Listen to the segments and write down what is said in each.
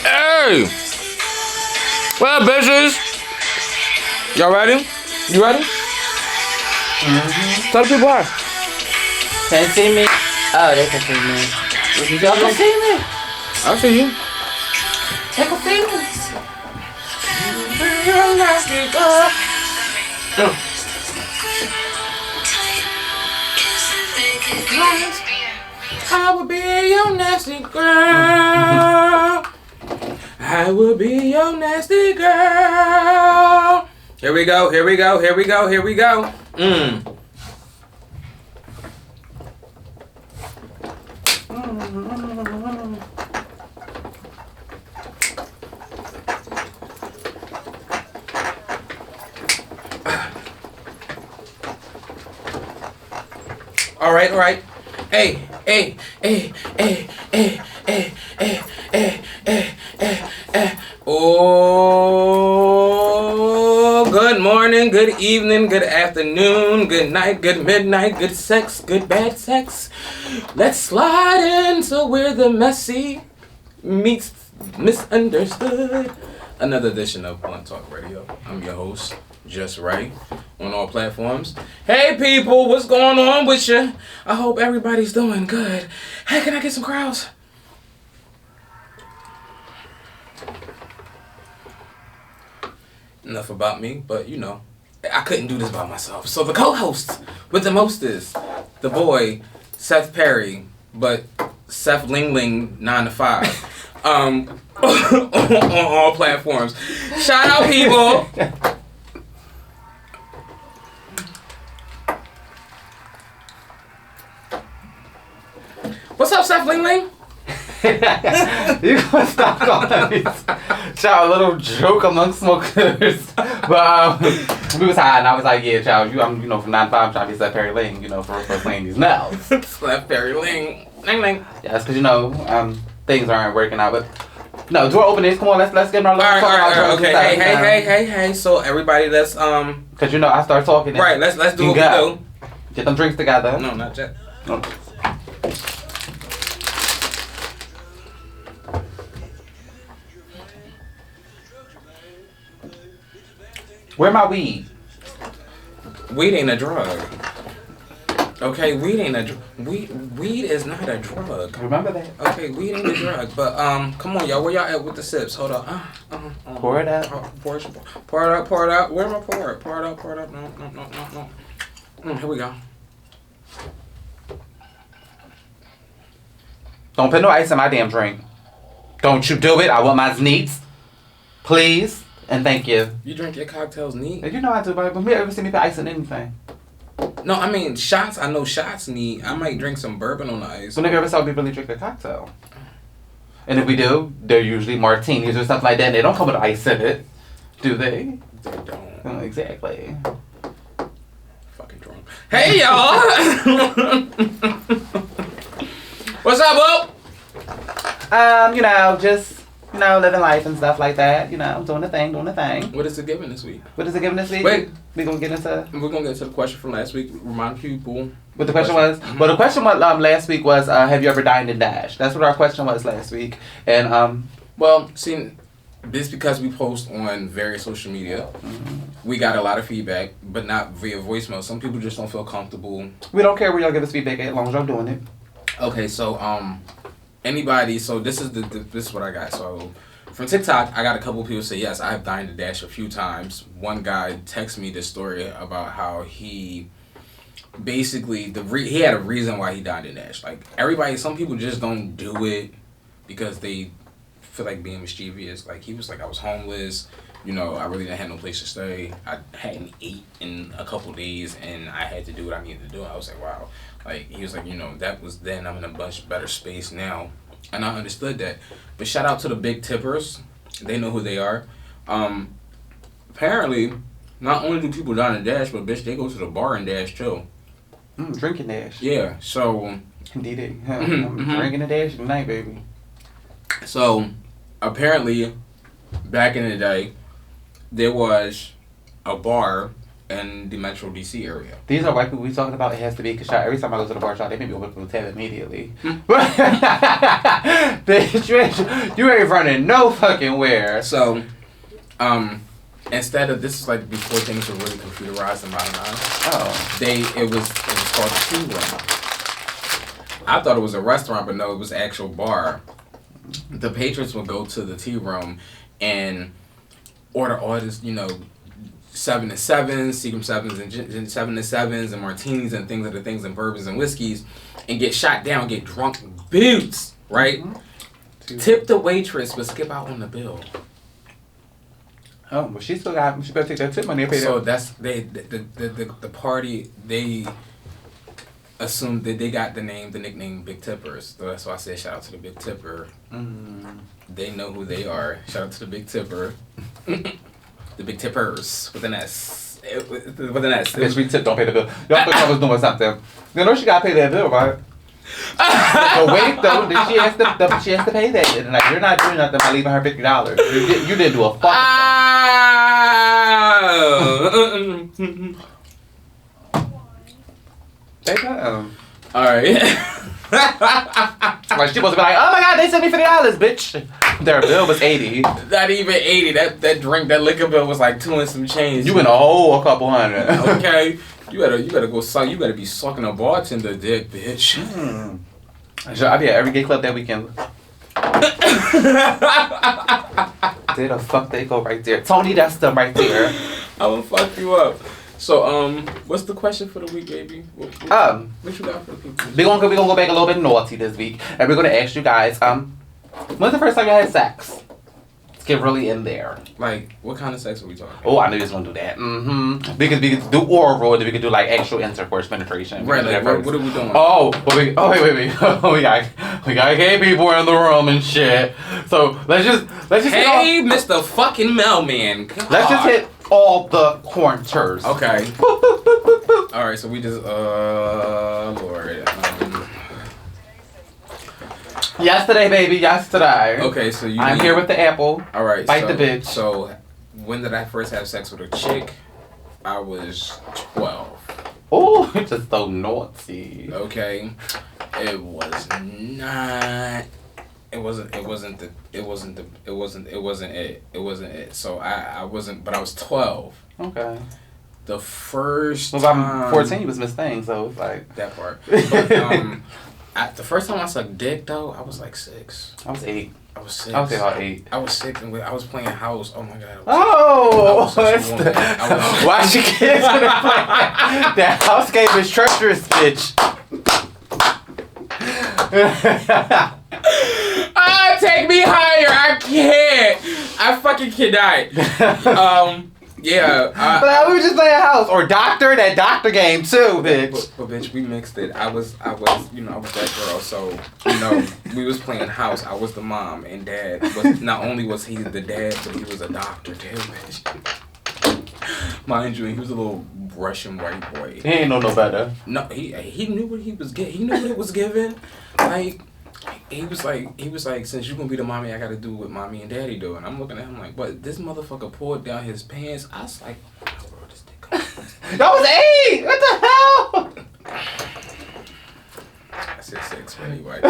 Hey! What up, bitches? Y'all ready? You ready? Mm-hmm. Tell the people hi. Can't see me. Oh, they can see me. Y'all can see me. I see you. They can see me. I will be your nasty girl. I will be your nasty girl. Here we go, here we go, here we go, here we go. All right. Hey. Oh, good morning, good evening, good afternoon, good night, good midnight, good sex, good bad sex. Let's slide into where the messy meets misunderstood. Another edition of Blunt Talk Radio. I'm your host, Just Right, on all platforms. Hey people, what's going on with you? I hope everybody's doing good. Hey, can I get some crowds? Enough about me, but you know, I couldn't do this by myself. So the co-host with the most is the boy, Seth Perry, but Seth Ling 9 to 5. On all platforms. Shout out, people. What's up, Seth Ling? You gonna stop calling me? Child, a little joke among smokers. But we was high, and I was like, yeah, child, I'm from 9 to 5, I'm trying to be Seth Perry Ling, for playing these nails. Seth Perry Ling. Ling. Yes, because things aren't working out, but. No, door openings. Come on, let's get in our little All right. Okay. Hey. So everybody, let's Because I start talking. Right. Let's do what we do. Get them drinks together. No, not yet. No. Where my weed? Weed ain't a drug. Okay, weed ain't a weed is not a drug. Remember that? Okay, weed ain't a drug. But come on, y'all. Where y'all at with the sips? Hold up. Pour it out. Pour it out. Where am I pour it? Pour it out. No. Here we go. Don't put no ice in my damn drink. Don't you do it. I want my neats. Please. And thank you. You drink your cocktails neat? You know I do, but you ever see me put ice in anything? No, I mean shots. I know shots neat. I might drink some bourbon on the ice. When have you ever saw me really drink a cocktail? And if we do, they're usually martinis or something like that. And they don't come with ice in it, do they? They don't. Oh, exactly. Fucking drunk. Hey y'all. What's up, Bo? Just living life and stuff like that. Doing the thing. What is it giving this week? What is it giving this week? Wait. We're going to get into the question from last week. Remind people. What the question was? Mm-hmm. Well, the question last week was, have you ever dined and dashed? That's what our question was last week. And, well, see, this because we post on various social media. Mm-hmm. We got a lot of feedback, but not via voicemail. Some people just don't feel comfortable. We don't care where y'all give us feedback as long as y'all doing it. Okay, so, anybody, so this is what I got. So from TikTok, I got a couple people say, yes, I have dined and dashed a few times. One guy texted me this story about how he basically, he had a reason why he dined and dashed. Like some people just don't do it because they feel like being mischievous. Like he was like, I was homeless. I really didn't have no place to stay. I hadn't ate in a couple days and I had to do what I needed to do. I was like, wow. Like, he was like, that was then. I'm in a much better space now. And I understood that. But shout out to the big tippers. They know who they are. Apparently, not only do people dine and dash, but bitch, they go to the bar and dash too. Drinking dash. Yeah, so. Indeed. I'm drinking and dash tonight, baby. So, apparently, back in the day, there was a bar in the Metro DC area. These are white people we talking about. It has to be because every time I go to the bar shop, they make me open the tab immediately. Bitch, you ain't running no fucking where. So, instead of this is like before things were really computerized and modernized. Oh. It was called the Tea Room. I thought it was a restaurant, but no, it was an actual bar. The patrons would go to the tea room and order all this, 7 and 7s, Seagram 7s and 7 and 7s and martinis and things and bourbons and whiskeys and get shot down, get drunk boots, right? Mm-hmm. Tip the waitress, but skip out on the bill. Oh, well, she better take that tip money and pay So that. that's the party, they assumed that they got the nickname Big Tippers. So that's why I said shout out to the Big Tipper. Mm. They know who they are. Shout out to the Big Tipper. The Big Tippers with an S. With an S. Bitch, we tip, don't pay the bill. Y'all thought I was doing something. You know she gotta pay that bill, right? But wait though, she has to pay that. And like, you're not doing nothing by leaving her $50. You didn't do a fuck. Alright. Like she supposed to be like, oh my god, they sent me $50, bitch. Their bill was $80. Not even 80. That liquor bill was like 2 and some change. You went a couple hundred. Okay. You better go suck. You better be sucking a bartender dick, bitch. Sure, I'll be at every gay club that weekend. There the fuck they go right there. Tony, that's them right there. I'm gonna fuck you up. So, what's the question for the week, baby? What you got for the people? We're gonna go back a little bit naughty this week, and we're gonna ask you guys, when's the first time you had sex? Let's get really in there. Like, what kind of sex are we talking? Oh, I knew you was gonna do that. Mm-hmm. We could do oral, and then we could do like actual intercourse penetration. Right, like, what are we doing? Wait. we got gay people in the room and shit. So let's just hey, Mr. fucking Mailman. God. Let's just hit all the corners. Okay. All right, so we just Lord. Yesterday, baby, yesterday. Okay, so I'm here with the apple. All right. Bite the bitch. So, when did I first have sex with a chick? I was 12. Oh, you're just so naughty. Okay. It was not. It wasn't it. So I wasn't, but I was 12. Okay. The first time. I'm 14, you was Miss Thing, so it's like. That part. But, the first time I sucked dick, though, I was like 6. I was 8. I was 6. I would say about 8. I was 6 and I was playing house. Oh my god. Why she kids gonna play? That house game is treacherous, bitch. Take me higher. I can't. I fucking cannot. Yeah. But we were just playing house or doctor. That doctor game too, bitch. But bitch, we mixed it. I was I was that girl. So we was playing house. I was the mom, and dad was not only was he the dad, but he was a doctor too, bitch. Mind you, he was a little Russian white boy. He ain't know no better. No, he knew what he was getting. He knew what it was given. Like. He was like, since you gonna be the mommy, I gotta do what mommy and daddy do. And I'm looking at him like, but this motherfucker pulled down his pants. I was like, bro, this dick. That was 8! What the hell? I said 6, but anyway.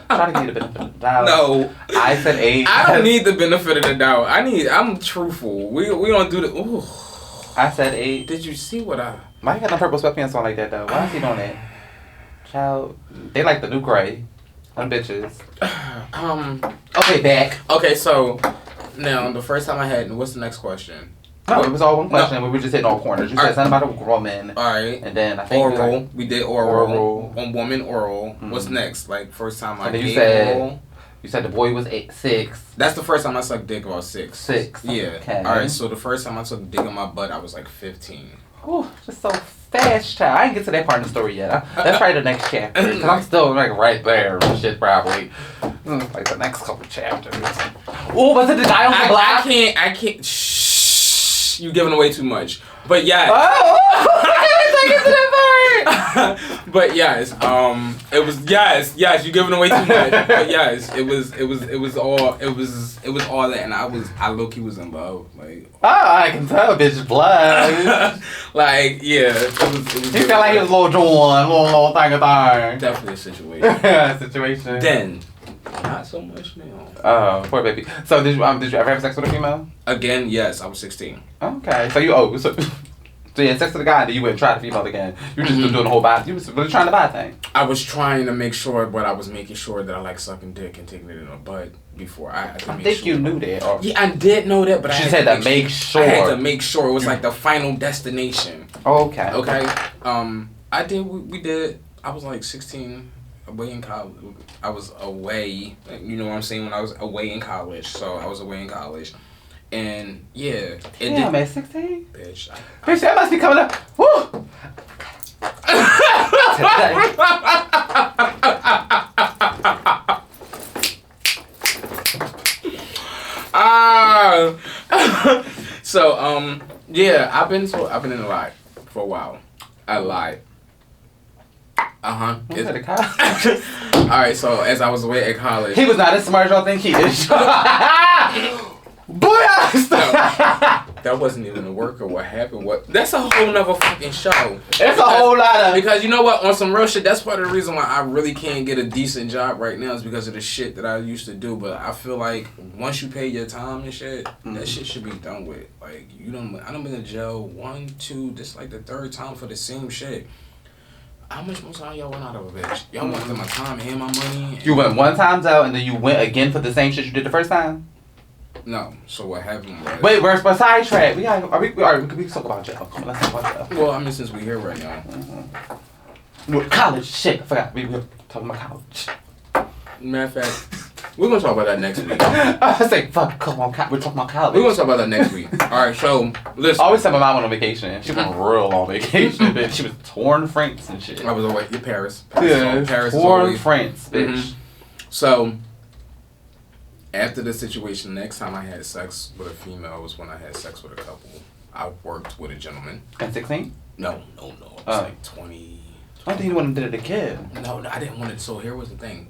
Trying to give you the benefit of the doubt. No. I said 8. I don't need the benefit of the doubt. I'm truthful. We don't do the, ooh. I said 8. Did you see what I... Why you got no purple sweatpants on like that though? Why is he doing that? Child, they like the new gray. Them bitches. Okay, back. Okay, so now the first time I had, what's the next question? No, it was all one question. No. We were just hitting all corners. You said something about a woman. All right. And then I think oral. We did oral. On woman oral. Mm-hmm. What's next? Like first time I did oral. You said the boy was 6. That's the first time I sucked dick. About 6. 6. Yeah. Okay. All right. So the first time I took dick in my butt, I was like 15. Oh, just so fast, child. I didn't get to that part of the story yet. That's probably the next chapter. Cause I'm still like right there and shit, probably. Like the next couple chapters. Oh, was it the guy on the block? I can't. Shh. You giving away too much. But yeah. Oh, I can't get to that part. But yes, it was yes, you're giving away too much. But yes, it was all that, and I low-key was in love, like. Oh, I can tell, bitch, blood. Like, yeah, it was. He felt like he was a little John, little thing of thing. Definitely a situation. Situation. Then, not so much now. Oh, poor baby. So did you ever have sex with a female? Again, yes, I was 16. Okay, so you so you had sex with a guy, and then you went and tried the female again. You were just doing the whole body. You was really trying to buy a thing. I was trying to make sure, but I was making sure that I like sucking dick and taking it in a butt before I had to make think sure. you knew that. Or... Yeah, I did know that, but I had to make sure. I had to make sure it was like the final destination. Okay. Okay. I did. We did. I was like 16, away in college. I was away. You know what I'm saying? When I was away in college, so I was away in college. And yeah, I'm at 16. Bitch, bitch, that must be coming up. Woo! So yeah, I've been in a lie for a while. I lied. All right, so as I was away at college, he was not as smart as y'all think he is. Boy, that wasn't even a work or what happened. That's a whole nother fucking show. It's a whole lot of... Because you know what? On some real shit, that's part of the reason why I really can't get a decent job right now is because of the shit that I used to do. But I feel like once you pay your time and shit, that shit should be done with. Like, I done been in jail 1, 2, this like the 3rd time for the same shit. How much more time y'all want out of a bitch? Y'all want my time and my money? You went one time out and then you went again for the same shit you did the first time? No. So what happened was... Wait, where's my sidetrack? We talk about jail. Come on, let's talk about jail. Well, I mean, since we're here right now. College, shit, I forgot. We were talking about college. Matter of fact, we're going to talk about that next week. I was like, fuck, come on, we're talking about college. We're going to talk about that next week. Alright, so, listen. I always tell my mom went on vacation. She went real on vacation, bitch. She was torn France and shit. I was away in Paris. Paris torn France, bitch. Mm-hmm. So, after the situation, next time I had sex with a female was when I had sex with a couple. I worked with a gentleman. At 16? No. It was like 20. I think you wanted to do it a kid. No, I didn't want it. So here was the thing.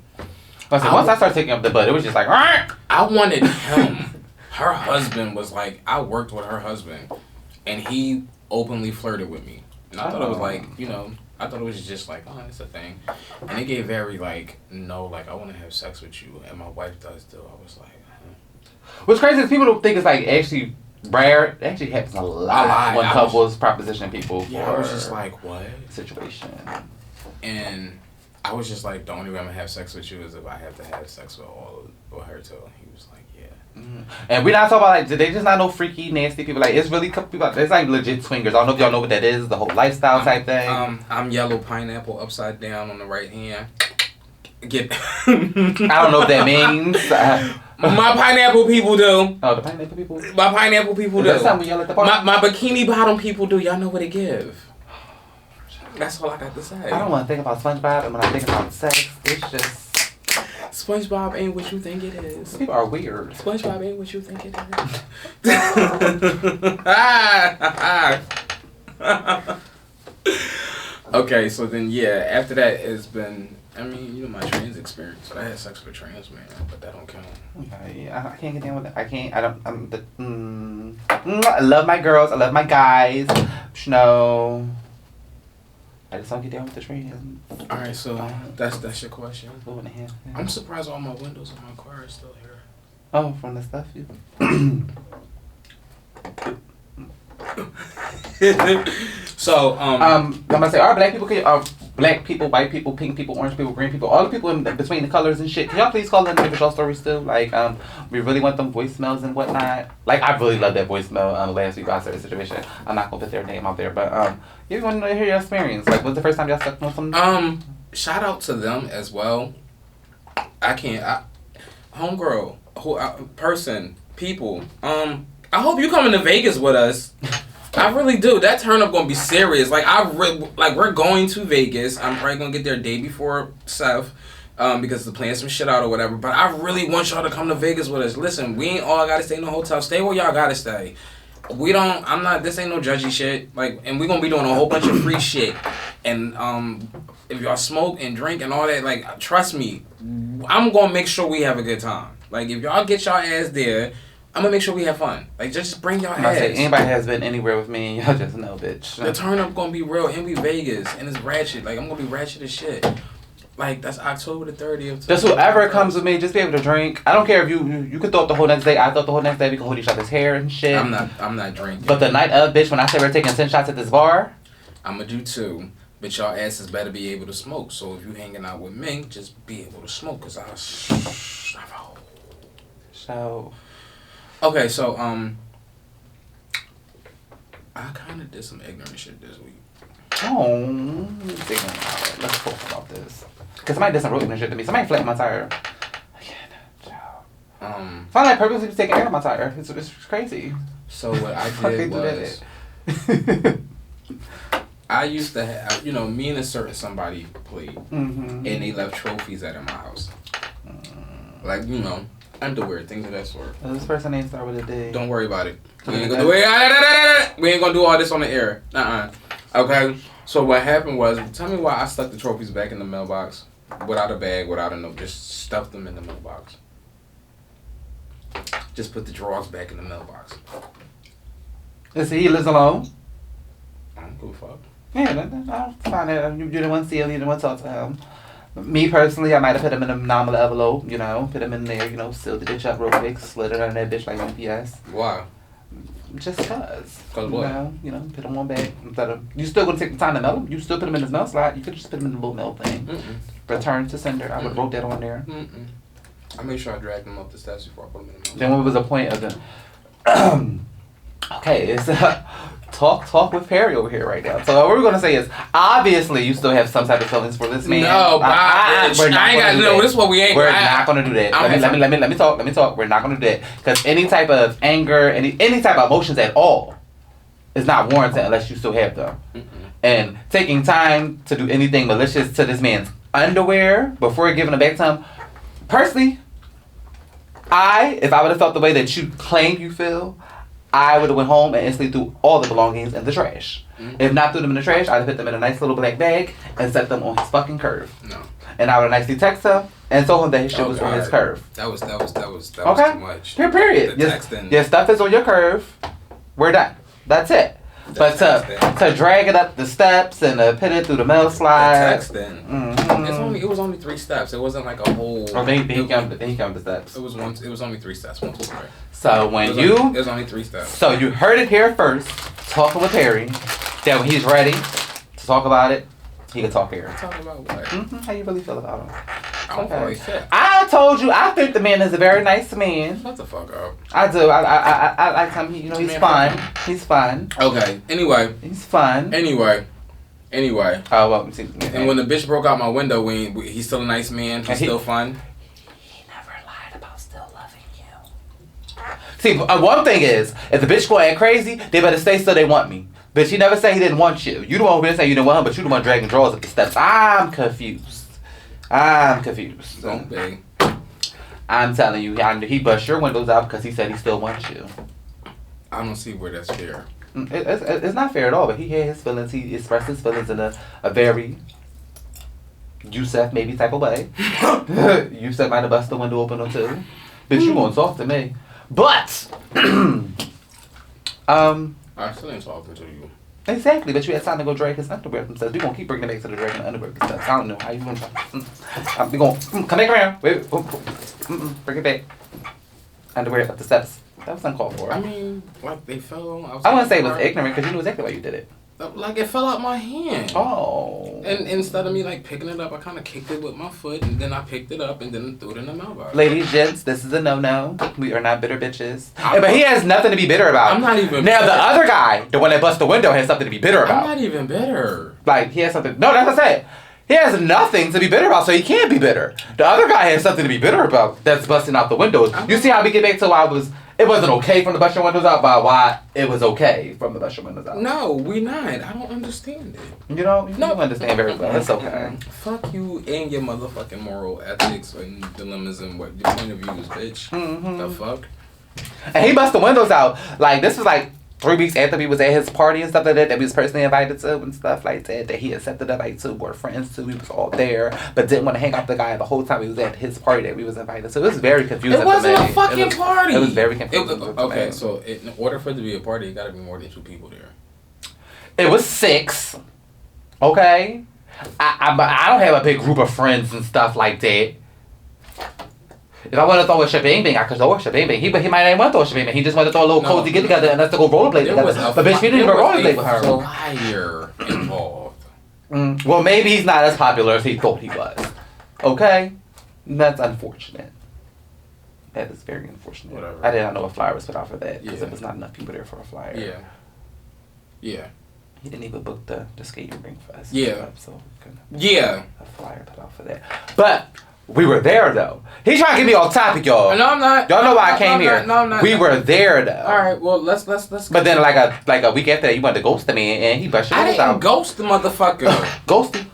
Once I started taking up the butt, it was just like, Rah! I wanted him. Her husband was like, I worked with her husband, and he openly flirted with me. And I thought it was like, I thought it was just like, oh, it's a thing. And it gave very like, no, like, I want to have sex with you. And my wife does too. I was like, What's crazy is people don't think it's like actually rare. It actually happens a lot when couples proposition people for I was just like, what? Situation. And I was just like, the only way I'm going to have sex with you is if I have to have sex with her too. He was like, yeah. Mm-hmm. And we're not talking about like, they just not no freaky, nasty people. Like, it's really people. It's like legit swingers. I don't know if y'all know what that is. The whole lifestyle type thing. I'm yellow pineapple upside down on the right hand. I don't know what that means. My pineapple people do. Oh, the pineapple people? My pineapple people do. That's time we yell at the party. My bikini bottom people do. Y'all know what it give. That's all I got to say. I don't want to think about SpongeBob, and when I think about sex, it's just... SpongeBob ain't what you think it is. People are weird. SpongeBob ain't what you think it is. Okay, so then, yeah, after that, it's been... I mean, my trans experience. So I had sex with a trans man, but that don't count. Okay, I can't get down with that. I love my girls. I love my guys. No. I just don't get down with the trans. Alright, so that's your question. I'm surprised all my windows on my car are still here. Oh, from the stuff you... So, I'm gonna say, are black people, white people, pink people, orange people, green people, all the people in between the colors and shit, can y'all please call in and give us your stories too? Like, we really want them voicemails and whatnot. Like, I really love that voicemail last week about a certain situation. I'm not gonna put their name out there, but you want to hear your experience. Like, what's the first time y'all stuck on something? Shout out to them as well. Homegirl, person, people. I hope you coming to Vegas with us. I really do. That turn up gonna be serious. Like we're going to Vegas. I'm probably gonna get there a day before Seth, because they're playing some shit out or whatever. But I really want y'all to come to Vegas with us. Listen, we ain't all gotta stay in the hotel. Stay where y'all gotta stay. This ain't no judgy shit. Like, and we gonna be doing a whole bunch of free shit. And if y'all smoke and drink and all that, like, trust me, I'm gonna make sure we have a good time. Like, if y'all get y'all ass there, I'm gonna make sure we have fun. Like, just bring y'all ass. Say, anybody has been anywhere with me, y'all just know, bitch. The turn up gonna be real, and we Vegas, and it's ratchet. Like, I'm gonna be ratchet as shit. Like, that's October the 30th. Just whoever comes with me, just be able to drink. I don't care if you could throw up the whole next day. I throw up the whole next day. We can hold each other's hair and shit. I'm not drinking. But the night of, bitch, when I say we're taking 10 shots at this bar, I'm gonna do 2. But y'all asses better be able to smoke. So if you hanging out with me, just be able to smoke. Cause So. Okay, so I kind of did some ignorant shit this week. Oh, let's talk about this. Cause somebody did some real ignorant shit to me. Somebody flattened my tire. It's not like purposely taking air on my tire. It's crazy. So what I did was, I used to have, me and a certain somebody played, and they left trophies at in my house, like underwear, things of that sort. This person name start with a D. Don't worry about it. We ain't gonna do all this on the air. Okay. So what happened was, tell me why I stuck the trophies back in the mailbox without a bag, without a note. Just stuffed them in the mailbox. Just put the drawers back in the mailbox. Is he lives alone? I don't give a fuck. Yeah, I'll find it. You didn't want to see him, you didn't want to talk to him. Me personally, I might have put him in a nominal envelope, put him in there, sealed the bitch up real quick, slid it on that bitch like UPS. Why? Just cause. Cause what? Put him on back. You still gonna take the time to mail him? You still put him in his mail slot. You could just put him in the little mail thing. Return to sender. I would have wrote that on there. I made sure I dragged him up the steps before I put him in the mail. Then what was the point of the... Okay, it's talk with Perry over here right now. So what we're gonna say is, obviously you still have some type of feelings for this man. No, I ain't got no. This is what we ain't. We're not gonna do that. Let me talk. We're not gonna do that because any type of anger, any type of emotions at all, is not warranted unless you still have them. And taking time to do anything malicious to this man's underwear before giving it back to him, personally, if I would have felt the way that you claim you feel, I would have went home and instantly threw all the belongings in the trash. If not threw them in the trash, I'd have put them in a nice little black bag and set them on his fucking curve. No. And I would have nicely text him and told him that his shit was on his curve. That was too much. Period. Your stuff is on your curve. We're done. That's it. But to drag it up the steps and to put it through the mail slide. The texting. It was only 3 steps. It wasn't like a whole. Oh, then he counted the steps. It was only 3 steps. 1, 2, 3. So it was only 3 steps. So you heard it here first, talking with Harry, that when he's ready to talk about it, he can talk here. Talk about what? How you really feel about him? I don't feel like shit. I told you, I think the man is a very nice man. Shut the fuck up. I do. I like him. He's fun. He's fun. Okay. Anyway. He's fun. Anyway. Oh well. See, and when the bitch broke out my window, he's still a nice man. He's still fun. He never lied about still loving you. See, one thing is, if the bitch go act crazy, they better stay still. They want me. Bitch, he never said he didn't want you. You the one who didn't say you didn't want him, but you the one dragging drawers up the steps. I'm confused. Don't be. I'm telling you, he bust your windows out because he said he still wants you. I don't see where that's fair. It's not fair at all, but he had his feelings. He expressed his feelings in a very Seth maybe type of way. Seth might have bust the window open or two. Bitch, you won't talk to me. But, I still ain't talking to you. Exactly, but you had time to go drag his underwear from steps. We gonna keep bringing it back to the dragging the underwear from steps. I don't know how you gonna try. We gonna come back around. Wait, bring it back. Underwear up the steps. That was uncalled for. I mean, like they fell. I wouldn't say it was ignorant because you knew exactly why you did it. Like it fell out my hand. Oh. And instead of me like picking it up, I kind of kicked it with my foot, and then I picked it up and then threw it in the mailbox. Ladies, gents, this is a no-no. We are not bitter bitches. But he has nothing to be bitter about. I'm not even. Now the other guy, the one that bust the window, has something to be bitter about. I'm not even bitter. Like he has something. No, that's what I said. He has nothing to be bitter about, so he can't be bitter. The other guy has something to be bitter about. That's busting out the windows. You see how we get back to why it wasn't okay from the bust your windows out, but why it was okay from the bust your windows out. No, we not. I don't understand it. You don't understand very well. It's okay. Fuck you and your motherfucking moral ethics and dilemmas and what your point of view is, bitch. The fuck? And he bust the windows out. Like, this was like 3 weeks after we was at his party and stuff like that, that we was personally invited to and stuff like that, that he accepted the invite to, were friends to, we was all there, but didn't want to hang out with the guy the whole time we was at his party that we was invited to. It was very confusing. It wasn't to me. a fucking party. It was very confusing. Okay, so in order for it to be a party, it got to be more than 2 people there. It was 6. Okay? I don't have a big group of friends and stuff like that. If I want to throw a shebang, I could throw a shebang. He might not want to throw a shebang. He just want to throw a little cozy get together and let's go rollerblade together. But bitch, we didn't even rollerblade with her. Flyer involved. Well, maybe he's not as popular as he thought he was. Okay? That's unfortunate. That is very unfortunate. Whatever. I did not know a flyer was put out for that because Yeah. there was not enough people there for a flyer. Yeah. Yeah. He didn't even book the skating rink for us. Yeah. So Yeah. a flyer put out for that. But we were there though. He's trying to get me off topic, y'all. No, I'm not. Y'all know why I came here. No, I'm not. We were there though. All right. Well, let's. But then like a week after that, you wanted to ghost me and he busted I us didn't out. ghost the motherfucker. Ghosty.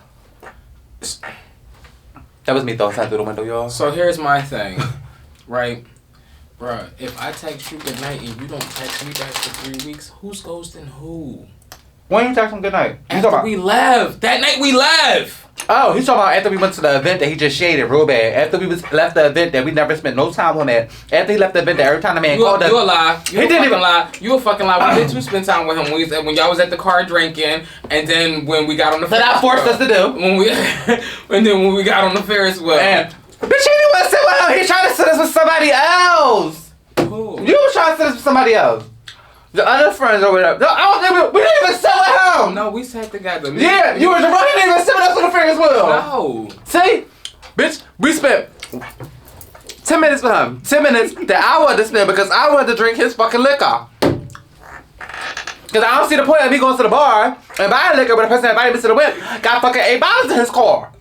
That was me throwing something through the window, y'all. So here's my thing, right? Bruh, if I text you good night and you don't text me back for 3 weeks, who's ghosting who? When you text him good night? After we left. That night we left. Oh, he's talking about after we went to the event that he just shaded real bad. After we left the event that we never spent no time on that. After he left the event that every time the man called us. You a lie. You He a didn't fucking even lie. You a fucking lie. We did too spend time with him when y'all was at the car drinking, and then when we got on the that I forced us to do. And then when we got on the Ferris wheel. And bitch, he didn't want to sit with him. He trying to sit us with somebody else. Who? You was trying to sit us with somebody else. The other friends over there. No, I don't think we didn't even sit with him. No, we sat together. Yeah, you was right. He didn't even sit with us on the Ferris wheel. No. See? Bitch, we spent 10 minutes with him. 10 minutes that I wanted to spend because I wanted to drink his fucking liquor. Because I don't see the point of me going to the bar and buying liquor when the person that invited me to the whip got fucking $8 in his car.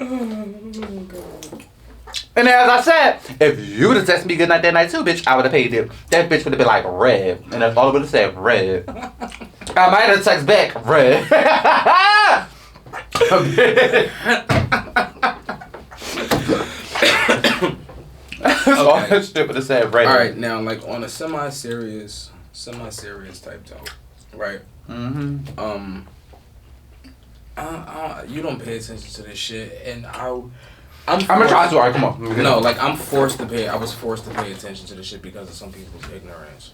And as I said, if you would have texted me good night that night too, bitch, I would have paid you. That bitch would have been like, red. And that's all I would have said, red. I might have texted back, red. All that shit would have said, red. Alright, now, like, on a semi-serious type tone, right? Mm-hmm. You don't pay attention to this shit, and I'm gonna try to. Alright, come on. No, like I was forced to pay attention to this shit because of some people's ignorance.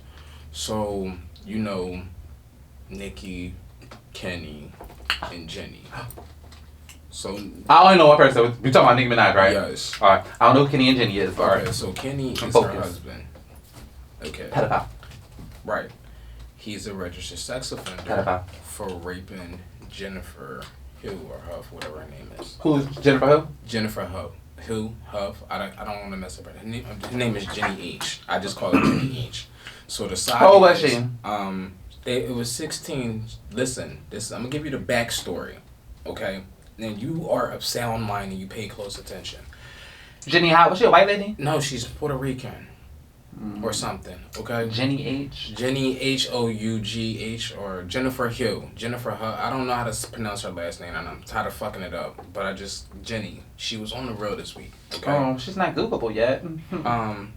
So, you know, Nikki, Kenny, and Jenny. So I only know one person. You talking about Nicki Minaj, right? Yes. Alright. I don't know who Kenny and Jenny is, but Okay, alright. so Kenny is her focused. husband. Okay. Pedophile. Right. He's a registered sex offender Pedophile. for raping Jennifer Hill or Huff, whatever her name is. Who's Jennifer Hill? Jennifer Huff. I don't want to mess up her name. Her name is Jenny H. I just call her Jenny H. So the side. How old was she? It was 16. Listen, I'm gonna give you the backstory, okay? And you are of sound mind and you pay close attention. Jenny, how was she a white lady? No, she's Puerto Rican. Or something, okay? Jenny H. Jenny Hough or Jennifer Hill. Jennifer Huff. I don't know how to pronounce her last name and I'm tired of fucking it up. But Jenny. She was on the road this week, okay? Oh, she's not Googleable yet.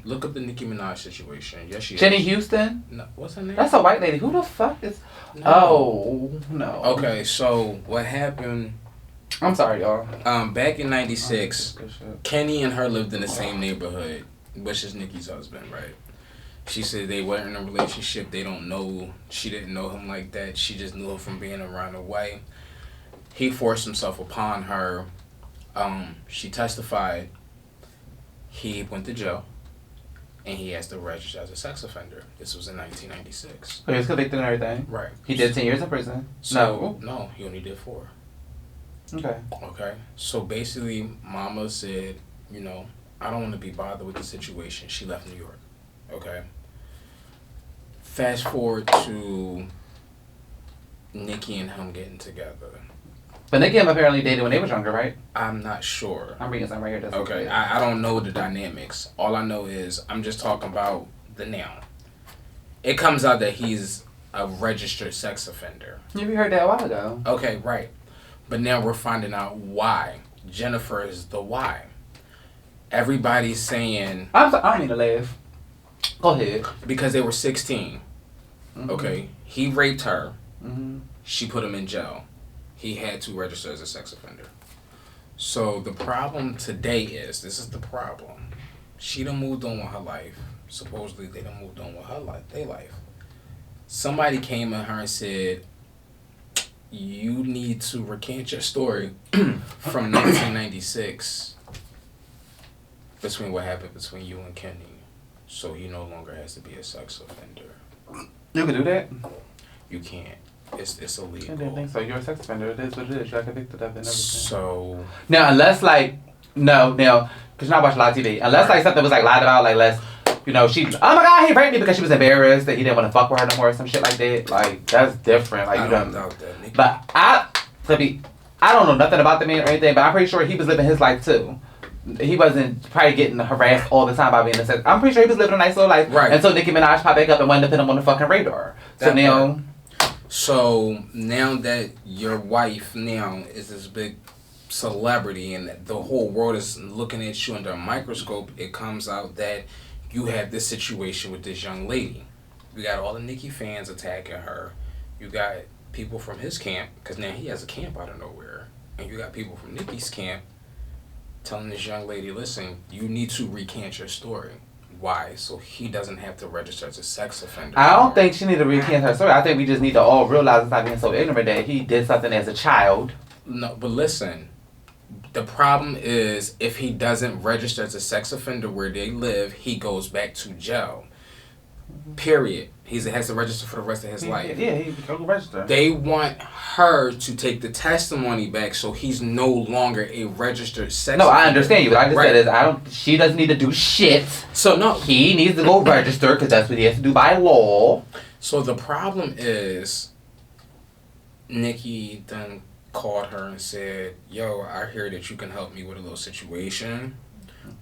Look up the Nicki Minaj situation. Yes, she Jenny is. Houston? No, what's her name? That's a white lady. Who the fuck is... No. Oh, no. Okay, so what happened... I'm sorry, y'all. Back in '96, Good shit. Kenny and her lived in the same neighborhood, which is Nicki's husband, right? She said they weren't in a relationship. She didn't know him like that. She just knew him from being around the way. He forced himself upon her. She testified. He went to jail, and he has to register as a sex offender. This was in 1996. So he was convicted and everything. Right. He did 10 years in prison. No, he only did 4. Okay. Okay. So basically, Mama said, you know, I don't want to be bothered with the situation. She left New York. Okay. Fast forward to Nikki and him getting together. But Nikki and him apparently dated when they were younger, right? I'm not sure. I'm reading something right here. Okay. I don't know the dynamics. All I know is I'm just talking about the now. It comes out that he's a registered sex offender. You heard that a while ago. Okay, right. But now we're finding out why. Jennifer is the why. Everybody's saying... I don't mean to laugh. Go ahead. Because they were 16. Mm-hmm. Okay, he raped her. Mm-hmm. She put him in jail. He had to register as a sex offender. So the problem today is, this is the problem. She done moved on with her life. Supposedly they done moved on with her life, their life. Somebody came at her and said, you need to recant your story from 1996 between what happened between you and Kenny. So he no longer has to be a sex offender. You can do that? You can't. It's illegal. I didn't think so. You're a sex offender. It is what it is. You're convicted of it and everything. So now, unless like, no, now, because you're not watching a lot of TV. Unless like something was like lied about, like less, you know, she, oh my God, he raped me because she was embarrassed that he didn't want to fuck with her no more or some shit like that. Like, that's different. Like, I you don't don't. doubt that, Nikki. But I don't know nothing about the man or anything, but I'm pretty sure he was living his life too. He wasn't probably getting harassed all the time by being a sex. I'm pretty sure he was living a nice little life. Right. Until Nicki Minaj popped back up and wanted to put him on the fucking radar. So now. So now that your wife now is this big celebrity and the whole world is looking at you under a microscope, it comes out that you have this situation with this young lady. You got all the Nikki fans attacking her. You got people from his camp, because now he has a camp out of nowhere. And you got people from Nikki's camp telling this young lady, listen, you need to recant your story. Why? So he doesn't have to register as a sex offender. I don't think she need to recant her story. I think we just need to all realize and stop being so ignorant that he did something as a child. No, but listen, the problem is if he doesn't register as a sex offender where they live, he goes back to jail. Period. He has to register for the rest of his life. Yeah, he can register. They want her to take the testimony back so he's no longer a registered sex offender. I understand you. What I just said is she doesn't need to do shit. So no. He needs to go register because that's what he has to do by law. So the problem is Nikki done called her and said, yo, I hear that you can help me with a little situation.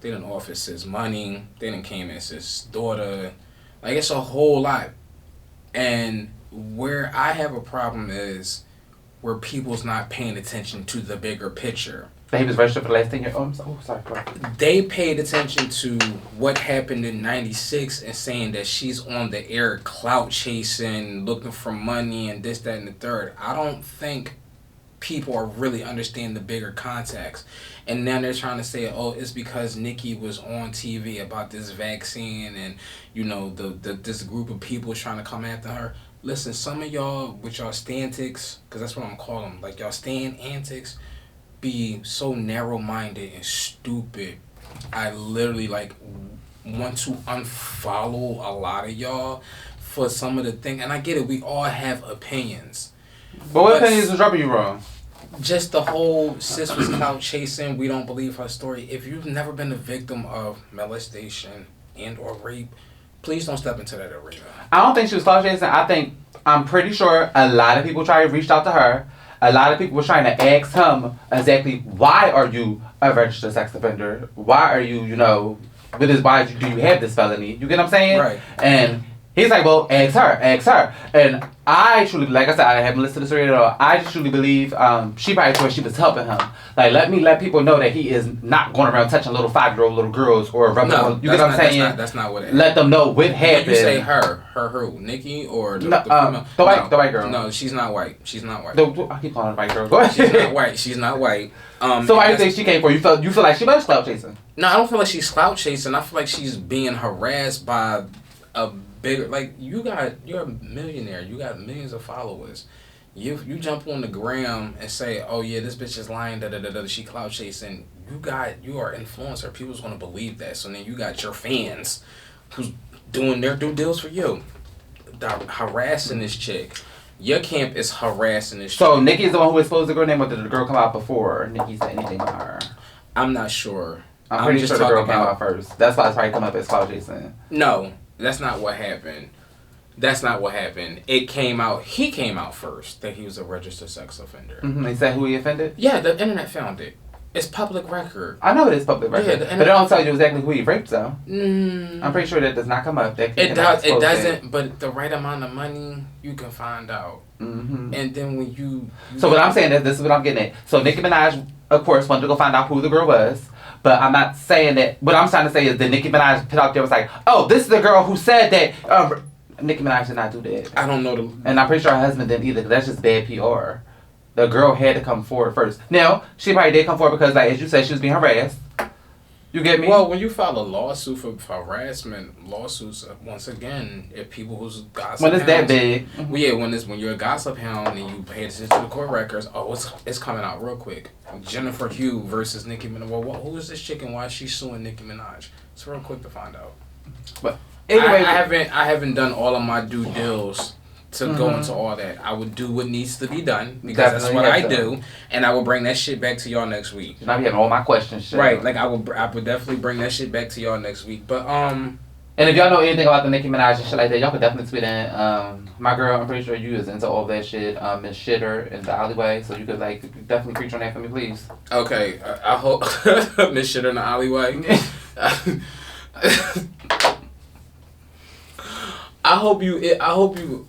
They done offered his money. They done came as his daughter. Like, it's a whole lot. And where I have a problem is where people's not paying attention to the bigger picture. But he was registered for the last 10 years. Sorry. They paid attention to what happened in 96 and saying that she's on the air clout chasing, looking for money and this, that, and the third. I don't think people are really understanding the bigger context. And now they're trying to say, oh, it's because Nikki was on TV about this vaccine and, you know, this group of people is trying to come after her. Listen, some of y'all with y'all stantics, because that's what I'm calling them, like y'all stand antics, be so narrow-minded and stupid. I literally, like, want to unfollow a lot of y'all for some of the things. And I get it, we all have opinions. But what opinions was rubbing you wrong? Just the whole sis was clout chasing, we don't believe her story. If you've never been a victim of molestation and or rape, please don't step into that arena. I don't think she was clout chasing. I'm pretty sure a lot of people reached out to her. A lot of people were trying to ask him exactly, why are you a registered sex offender? Why are you, do you have this felony? You get what I'm saying? Right. And he's like, well, ask her. And I truly, like I said, I haven't listened to the story at all. I just truly believe she probably thought she was helping him. Like, let people know that he is not going around touching little 5-year-old little girls or rubbing them. You get what I'm saying? That's not what it is. Let them know what happened. You say her who? Nikki or the female? The white girl. No, she's not white. I keep calling her white girl. Go ahead. She's not white. So why do you think she came for? You feel like she was clout chasing? No, I don't feel like she's clout chasing. I feel like she's being harassed by a bigger, like, you're a millionaire. You got millions of followers. You jump on the gram and say, oh yeah, this bitch is lying, she clout chasing. You are influencer. People's gonna believe that. So then you got your fans who's doing their due deals for you, harassing this chick. Your camp is harassing this chick. So Nikki's the one who exposed the girl name, or did the girl come out before Nikki said anything about her? I'm not sure. I'm pretty sure the girl came out first. That's why it's probably come up as clout chasing. No, that's not what happened. It came out, he came out first that he was a registered sex offender. Mm-hmm. They said who he offended? Yeah, the internet found it. It's public record. I know it is public record. Yeah, but it don't tell you exactly who he raped, though. I'm pretty sure that does not come up. It doesn't, but the right amount of money, you can find out. Mm-hmm. And then when you... So what I'm saying is, this is what I'm getting at. So Nicki Minaj, of course, wanted to go find out who the girl was. But I'm not saying that... What I'm trying to say is that Nicki Minaj put out there was like, oh, this is the girl who said that... Nicki Minaj did not do that. I don't know And I'm pretty sure her husband didn't either, because that's just bad PR. The girl had to come forward first. Now, she probably did come forward because, like, as you said, she was being harassed. You get me? Well, when you file a lawsuit for harassment, lawsuits, once again, if people who's gossip When it's that hounds, big. well, yeah, when you're a gossip hound and you pay attention to the court records, it's coming out real quick. Jennifer Hugh versus Nicki Minaj. Well, who is this chick and why is she suing Nicki Minaj? It's real quick to find out. But anyway, I haven't done all of my due deals to go into all that. I would do what needs to be done because that's what I do, and I will bring that shit back to y'all next week. And I be having all my questions. Right, like I would definitely bring that shit back to y'all next week. But And if y'all know anything about the Nicki Minaj and shit like that, y'all could definitely tweet in. My girl, I'm pretty sure you is into all that shit. Miss Shitter in the alleyway, so you could like definitely preach on that for me, please. Okay, I hope Miss Shitter in the alleyway. I hope you.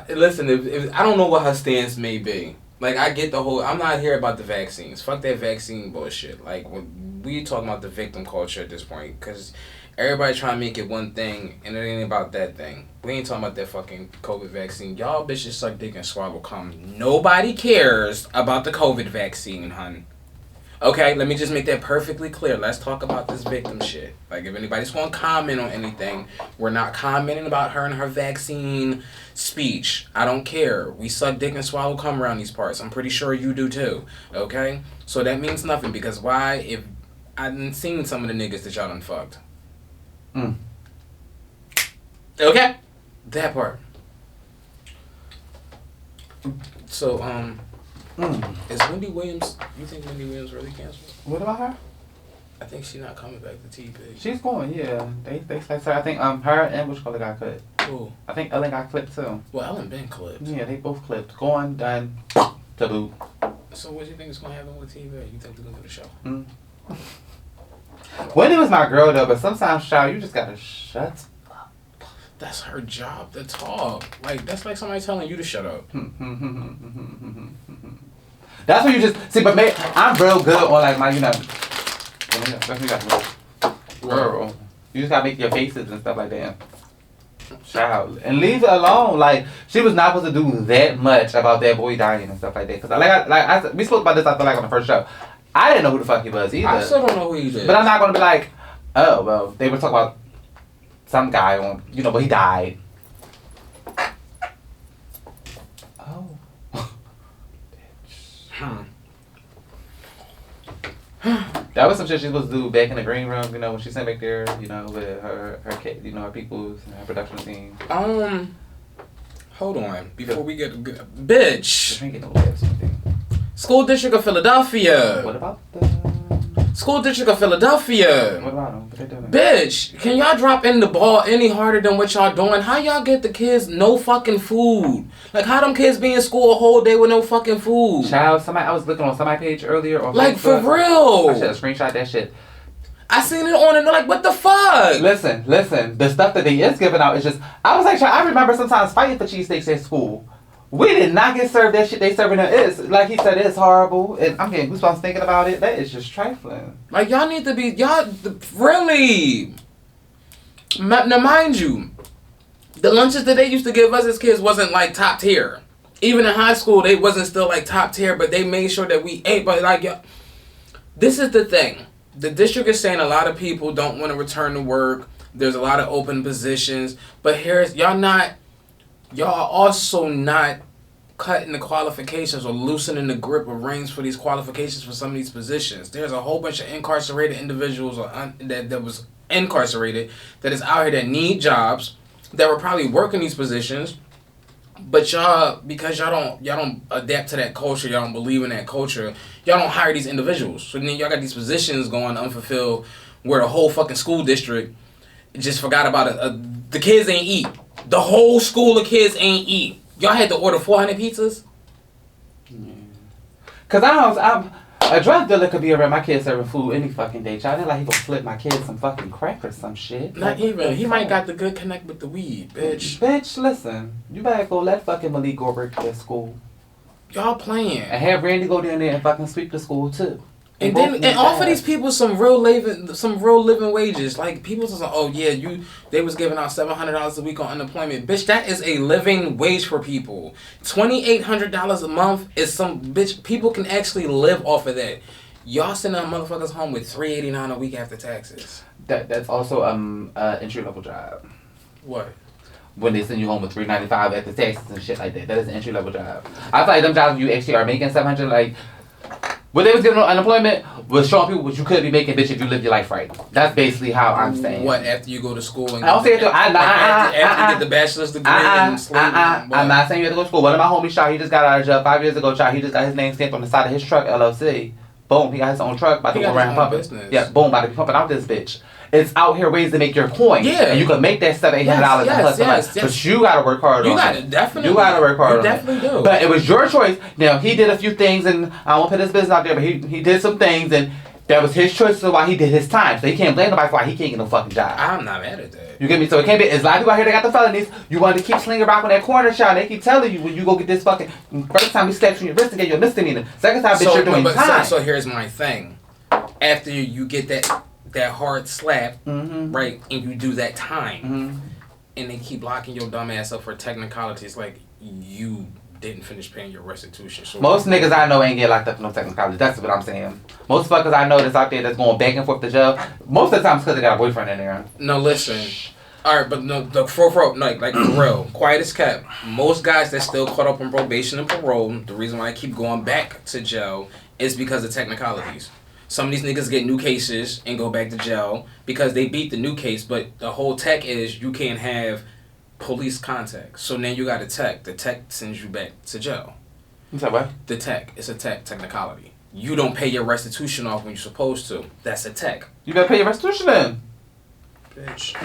Listen. If I don't know what her stance may be. Like I get the whole. I'm not here about the vaccines. Fuck that vaccine bullshit. Like when we talking about the victim culture at this point, because everybody trying to make it one thing, and it ain't about that thing. We ain't talking about that fucking COVID vaccine. Y'all bitches suck dick and swallow cum. Nobody cares about the COVID vaccine, hun. Okay, let me just make that perfectly clear. Let's talk about this victim shit. Like, if anybody's going to comment on anything, we're not commenting about her and her vaccine speech. I don't care. We suck dick and swallow cum around these parts. I'm pretty sure you do too. Okay? So that means nothing because why? If I done seen some of the niggas that y'all done fucked. Okay? That part. So, is Wendy Williams? You think Wendy Williams really canceled? What about her? I think she's not coming back to TV. She's going, yeah. They like her. I think her and which color got cut. Cool. I think Ellen got clipped too. Well, Ellen been clipped. Yeah, they both clipped. Going, done, taboo. So what do you think is gonna happen with TV? You think they're gonna do the show? Wendy was my girl though, but sometimes, child, you just gotta shut. That's her job to talk. Like that's like somebody telling you to shut up. That's what you just see. But I'm real good on like my, girl. You just gotta make your faces and stuff like that. Child, and leave it alone. Like she was not supposed to do that much about that boy dying and stuff like that. Cause we spoke about this. I feel like on the first show, I didn't know who the fuck he was either. I still don't know who he is. But I'm not gonna be like, oh well, they were talking about some guy on, but he died. Oh. That was some shit she was supposed to do back in the green room, when she sat back there, with her kid, her peoples and her production team. Hold on. Before we get bitch. Ain't getting no laughs or anything. School District of Philadelphia. What about the School District of Philadelphia. What about them? What they doing? Bitch, can y'all drop in the ball any harder than what y'all doing? How y'all get the kids no fucking food? Like, how them kids be in school a whole day with no fucking food? Child, I was looking on somebody's page earlier on like, Facebook. for real. I should have screenshot that shit. I seen it on and they're like, what the fuck? Listen. The stuff that they is giving out is just... I was like, child, I remember sometimes fighting for cheesesteaks at school. We did not get served that shit they serving us. It's like he said, it's horrible. And I'm getting goosebumps thinking about it. That is just trifling. Like y'all need to be really. Now mind you, the lunches that they used to give us as kids wasn't like top tier. Even in high school, they wasn't still like top tier, but they made sure that we ate. But like, this is the thing. The district is saying a lot of people don't want to return to work. There's a lot of open positions, but here's y'all are also not cutting the qualifications or loosening the grip of reins for these qualifications for some of these positions. There's a whole bunch of incarcerated individuals that was incarcerated that is out here that need jobs that were probably working these positions, but y'all, because y'all don't adapt to that culture, y'all don't believe in that culture, y'all don't hire these individuals. So then y'all got these positions going unfulfilled where the whole fucking school district just forgot about it. The kids ain't eat. The whole school of kids ain't eat. Y'all had to order 400 pizzas? Yeah. Cause a drug dealer could be around my kids serving food any fucking day. Child, like he gonna flip my kids some fucking crack or some shit. Not even. He might got the good connect with the weed, bitch. Bitch, listen. You better go let fucking Malik go work at school. Y'all playing. And have Randy go down there and fucking sweep the school too. And then and offer these people some real living wages. Like people say, oh yeah, they was giving out $700 a week on unemployment. Bitch, that is a living wage for people. $2,800 a month is some bitch. People can actually live off of that. Y'all sending motherfuckers home with $389 a week after taxes. That's also entry level job. What? When they send you home with $395 after taxes and shit like that. That is an entry level job. I feel like them jobs you actually are making $700 like. What they was giving on unemployment was showing people what you could be making, bitch, if you live your life right. That's basically how I'm saying. What, after you go to school and... I don't say it. After you get the bachelor's degree and I'm not saying you have to go to school. One of my homies, child, he just got out of jail 5 years ago, child. He just got his name stamped on the side of his truck, LLC. Boom, he got his own truck, about to go around pumping. Yeah, boom, about to be pumping out this bitch. It's out here ways to make your coin. Yeah. And you can make that $700-$800 plus a month. But you gotta work hard on it. You gotta work hard on it. You definitely do. But it was your choice. Now, he did a few things, and I won't put his business out there, but he did some things, and that was his choice of why he did his time. So he can't blame nobody for why he can't get no fucking job. I'm not mad at that. You get me? So it can't be. There's a lot of people out here that got the felonies. You want to keep slinging rock on that corner shot. They keep telling you when you go get this fucking... First time we slapped you in your wrist and get you a misdemeanor. Second time, bitch, you're doing time. So here's my thing. After you get that hard slap, right, and you do that time, and they keep locking your dumb ass up for technicalities, like you didn't finish paying your restitution. So most niggas I know ain't get locked up for no technicalities. That's what I'm saying. Most fuckers I know that's out there that's going back and forth to jail, most of the time it's because they got a boyfriend in there. No, listen. Alright, but no, like for real, quiet as kept. Most guys that still caught up on probation and parole, the reason why I keep going back to jail is because of technicalities. Some of these niggas get new cases and go back to jail because they beat the new case, but the whole tech is you can't have police contact. So then you got a tech. The tech sends you back to jail. What's that, what? The tech. It's a technicality. You don't pay your restitution off when you're supposed to. That's a tech. You better pay your restitution then. Bitch.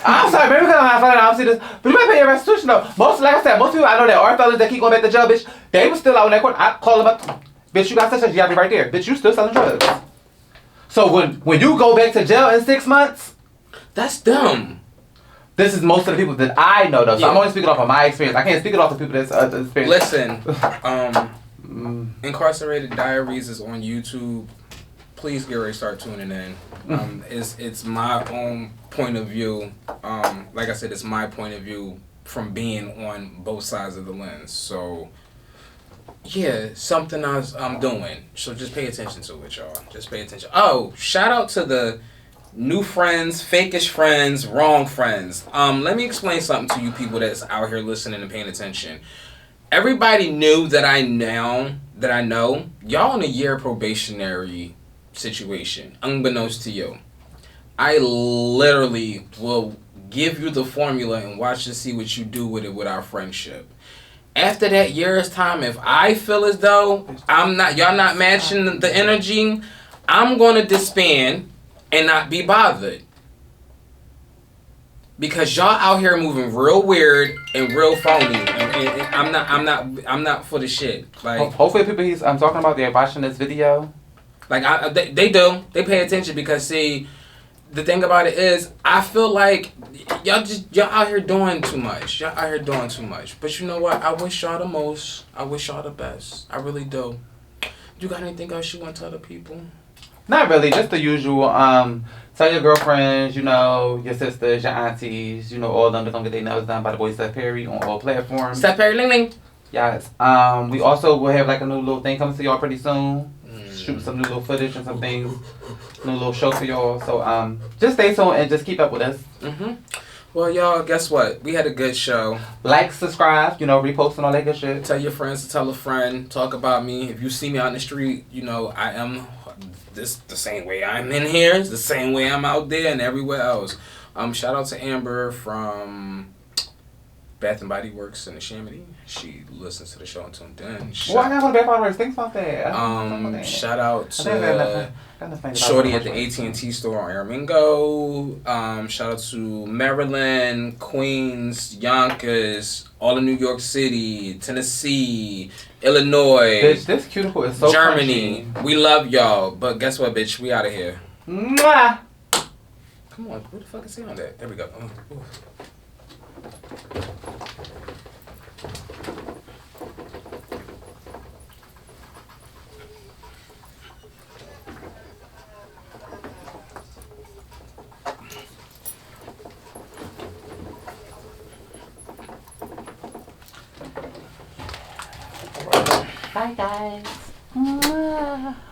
I'm sorry, maybe because I'm not I don't see this. But you better pay your restitution though. Like I said, most people I know that are fellas that keep going back to jail, bitch, they was still out in that court. I call them up. Bitch, you got such a you got me right there. Bitch, you still selling drugs. So when you go back to jail in 6 months, that's dumb. This is most of the people that I know though. So I'm only speaking off of my experience. I can't speak it off the people that's experience. Listen, Incarcerated Diaries is on YouTube. Please get ready to start tuning in. It's my own point of view. Like I said, it's my point of view from being on both sides of the lens. So yeah, something I'm doing. So just pay attention to it, y'all. Just pay attention. Oh, shout out to the new friends, fakeish friends, wrong friends. Let me explain something to you people that's out here listening and paying attention. Everybody knew that I know, y'all in a year probationary situation, unbeknownst to you. I literally will give you the formula and watch to see what you do with it with our friendship. After that year's time, if I feel as though y'all not matching the energy, I'm gonna disband and not be bothered. Because y'all out here moving real weird and real phony, and I'm not for the shit. Like hopefully people I'm talking about they're watching this video. Like they do. They pay attention because see, the thing about it is I feel like y'all out here doing too much. But you know what? I wish y'all the most. I wish y'all the best. I really do. You got anything else you want to tell the people? Not really. Just the usual. Tell your girlfriends, your sisters, your aunties, all of them. They're gonna get their nails done by the boy Seth Perry on all platforms. Seth Perry, ling ling. Yes. We also will have like a new little thing coming to y'all pretty soon. Shoot some new little footage and some things. New little show for y'all. So just stay tuned and just keep up with us. Well, y'all, guess what? We had a good show. Like, subscribe, repost and all that good shit. Tell your friends to tell a friend. Talk about me. If you see me out in the street, I am the same way I'm in here. It's the same way I'm out there and everywhere else. Shout out to Amber from Bath and Body Works in the Chamonix. She listens to the show and tuned in. I gotta go to Bath and Body Works. Think about that. Shout out to Shorty at the AT&T store on Aramingo. Shout out to Maryland, Queens, Yonkers, all of New York City, Tennessee, Illinois. Bitch, this cuticle is so Germany. crunchy. We love y'all, but guess what, bitch? We out of here. Mwah! Come on, who the fuck is he on that? There we go. Bye, guys. Mwah.